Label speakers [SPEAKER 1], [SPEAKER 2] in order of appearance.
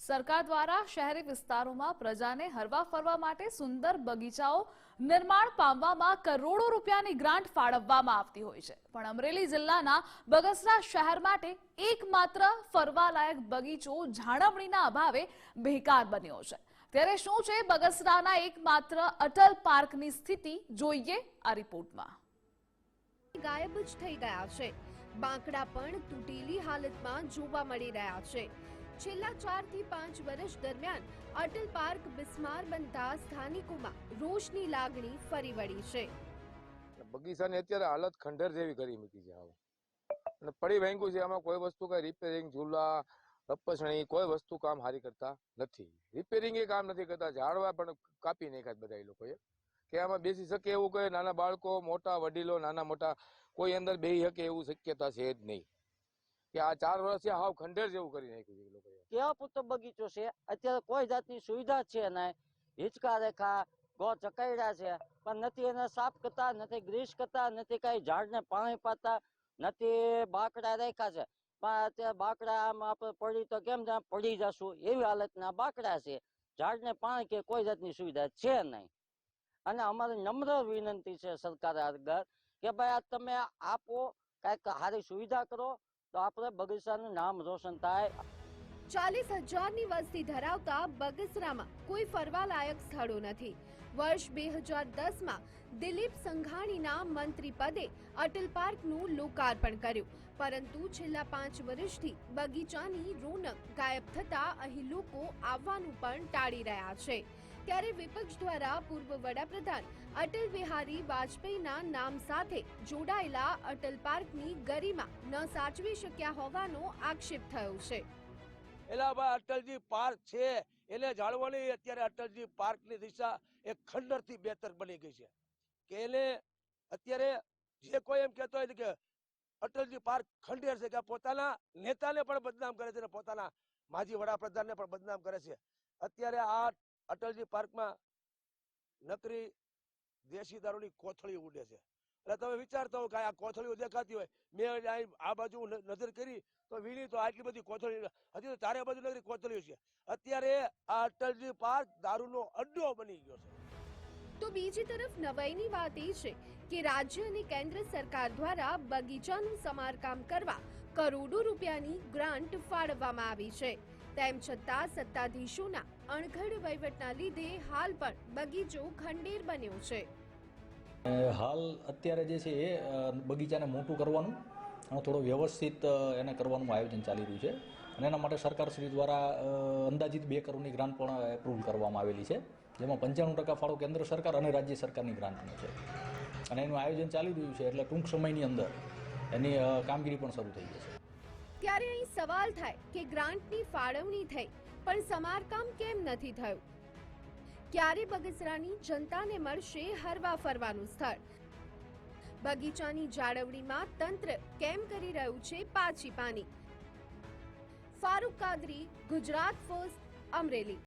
[SPEAKER 1] સરકાર દ્વારા શહેરી વિસ્તારોમાં પ્રજાને હરવા ફરવા માટે સુંદર બગીચાઓ નિર્માણ પામવામાં કરોડો રૂપિયાની ગ્રાન્ટ ફાળવવામાં આવતી હોય છે, પણ અમરેલી જિલ્લાના બગસરા શહેર માટે એકમાત્ર ફરવાલાયક બગીચો જાળવણીના અભાવે બેકાર બન્યો છે। ત્યારે શું છે બગસરાના એકમાત્ર અટલ પાર્કની સ્થિતિ, જોઈએ આ રિપોર્ટમાં।
[SPEAKER 2] ગાયબ જ થઈ ગયા છે। બાંકડા પણ તૂટેલી હાલતમાં જોવા મળી રહ્યા છે। છેલ્લા 4 થી 5 વર્ષ દરમિયાન અટલ પાર્ક બિસ્માર બનતા સ્થાનિકોમાં રોષની લાગણી ફરી વળી છે।
[SPEAKER 3] બગીચાની અત્યારે હાલત ખંડેર જેવી કરી મૂકી છે અને પડી ભાંગ્યું છે। આમાં કોઈ વસ્તુ કઈ રિપેરિંગ, ઝૂલા, લપસણી કોઈ વસ્તુ કામ હારી કરતા નથી। રિપેરિંગ એ કામ નથી કરતા, ઝાડવા પણ કાપી નાખ્યા બધા એ લોકોએ કે આમાં બેસી શકે એવું કોઈ નાના બાળકો, મોટા વડીલો, નાના મોટા કોઈ અંદર બેસી શકે એવું શક્યતા છે જ નહીં કે આ 4 વર્ષથી હાવ ખંડેર જેવું કરી નાખ્યું છે એ લોકોએ।
[SPEAKER 4] કેવા પુત્ર બગીચો છે, અત્યારે કોઈ જાતની સુવિધા છે નહીં। હિંચકા રેખા ગો ચકાડ્યા છે પણ નથી એને સાફ કરતા, નથી ગ્રીસ કરતા, નથી કઈ ઝાડને પાણી પાતા, નથી બાકડા રાખ્યા છે પણ અત્યારે બાકડા આમ આપણે પડી તો કેમ પડી જશું એવી હાલતના બાકડા છે। ઝાડને પાણી કે કોઈ જાતની સુવિધા છે નહીં અને અમારી નમ્ર વિનંતી છે સરકાર આગળ કે ભાઈ આ તમે આપો, કઈક સારી સુવિધા કરો તો આપણે બગીચાનું નામ રોશન થાય।
[SPEAKER 2] 40,000ની વસ્તી ધરાવતા બગસરામાં કોઈ ફરવાલાયક સ્થળો નથી। વર્ષ 2010માં દિલીપ સંઘાણીના મંત્રી પદે અટલ પાર્કનું લોકાર્પણ કર્યું, પરંતુ છેલ્લા 5 વર્ષથી બગીચાની રોનક ગાયબ થતા અહીં લોકો આવવાનું પણ ટાળી રહ્યા છે। ત્યારે વિપક્ષ દ્વારા પૂર્વ વડાપ્રધાન અટલ બિહારી વાજપેયીના નામ સાથે જોડાયેલા અટલ પાર્કની ગરિમા ન સાચવી શક્યા હોવાનો આક્ષેપ થયો છે।
[SPEAKER 5] એલા અટલજી પાર્ક છે એને જાળવવાની અત્યારે અટલજી પાર્કની દિશા એક ખંડરથી બહેતર બની ગઈ છે કે એને અત્યારે જે કોઈ એમ કહેતો હોય કે અટલજી પાર્ક ખંડેર છે કે પોતાના નેતાને પણ બદનામ કરે છે અને પોતાના માજી વડાપ્રધાનને પણ બદનામ કરે છે। અત્યારે આ અટલજી પાર્કમાં નકરી દેશી દારૂની કોથળી ઉડે છે। એટલે તમે વિચારતા હો કે આ કોથળીઓ દેખાતી હોય, મેં આ બાજુ નજર કરી તો વીણી તો આટલી બધી કોથળી, હજી તો ચારે બાજુ નગરી કોથળીઓ છે। અત્યારે આ અટલજી પાર્ક દારૂનો અડ્ડો બની ગયો છે।
[SPEAKER 2] તો બીજી તરફ નવાઈની વાત એ છે કે રાજ્ય અને કેન્દ્ર સરકાર દ્વારા બગીચાનું સમારકામ કરવા કરોડો રૂપિયાની ગ્રાન્ટ ફાળવવામાં આવી છે। તેમ છતાં સત્તાધીશોના અણઘડ વહીવટના લીધે હાલ પણ બગીચો ખંડેર બન્યો છે।
[SPEAKER 6] હાલ અત્યારે જે છે એ બગીચાને મોટું કરવાનું, થોડો વ્યવસ્થિત એને કરવાનું આયોજન ચાલી રહ્યું છે અને એના માટે સરકારશ્રી દ્વારા અંદાજિત 2 કરોડની ગ્રાન્ટ પણ એપ્રુવ કરવામાં આવેલી છે, જેમાં 95% ફાળો કેન્દ્ર સરકાર અને રાજ્ય સરકારની ગ્રાન્ટનો છે અને એનું આયોજન ચાલી રહ્યું છે। એટલે ટૂંક સમયની અંદર એની કામગીરી પણ શરૂ થઈ જશે।
[SPEAKER 2] ત્યારે અહીં સવાલ થાય કે ગ્રાન્ટની ફાળવણી થઈ પણ સમારકામ કેમ નથી થયું? ક્યારે બગસરાની જનતાને મળશે હરવા ફરવાનું સ્થળ? બગીચાની જાળવણીમાં તંત્ર કેમ કરી રહ્યું છે પાછી પાની? ફારૂક કાદરી, ગુજરાત ફર્સ્ટ, અમરેલી।